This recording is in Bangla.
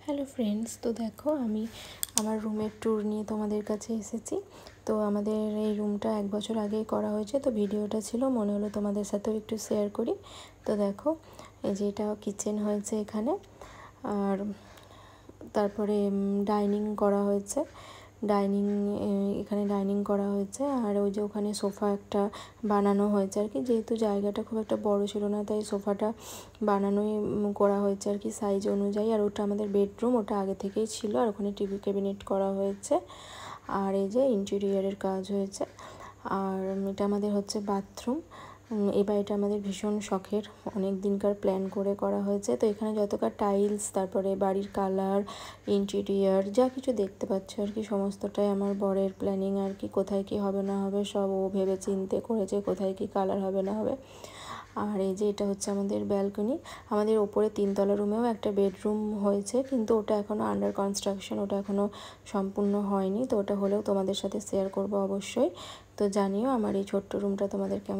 হ্যালো ফ্রেন্ডস, তো দেখো আমি আমার রুমের ট্যুর নিয়ে তোমাদের কাছে এসেছি। তো আমাদের এই রুমটা 1 বছর আগেই করা হয়েছে, তো ভিডিওটা ছিল মনে হলো তোমাদের সাথেও একটু শেয়ার করি। তো দেখো এই যে এটা কিচেন হয়েছে এখানে, আর তারপরে ডাইনিং করা হয়েছে। এখানে ডাইনিং করা হয়েছে, আর ওই যে ওখানে সোফা একটা বানানো হয়েছে আর কি। যেহেতু জায়গাটা খুব একটা বড় ছিল না, তাই সোফাটা বানানোই করা হয়েছে আর কি সাইজ অনুযায়ী। আর ওটা আমাদের বেডরুম, ওটা আগে থেকেই ছিল, আর ওখানে টিভি ক্যাবিনেট করা হয়েছে। আর এই যে ইন্টেরিয়ারের কাজ হয়েছে। আর এটা আমাদের হচ্ছে বাথরুম। এই বাড়িটা আমাদের ভীষণ শখের, অনেক দিনকার প্ল্যান করে করা হয়েছে। তো এখানে যতটা টাইলস, তারপরে বাড়ির কালার, ইন্টেরিয়ার যা কিছু দেখতে পাচ্ছ আর কি, সমস্তটাই আমার বরের প্ল্যানিং আর কি। কোথায় কি হবে না হবে সব ও ভেবে চিন্তে করেছে, কোথায় কি কালার হবে না হবে। আর এই যে এটা হচ্ছে আমাদের ব্যালকনি। আমাদের ওপরে 3তলা রুমেও একটা বেডরুম হয়েছে, কিন্তু ওটা এখনও আন্ডার কনস্ট্রাকশন, ওটা এখনও সম্পূর্ণ হয়নি। তো ওটা হলেও তোমাদের সাথে শেয়ার করব অবশ্যই। তো জানিও আমার এই ছোট্ট রুমটা তোমাদের কেমন।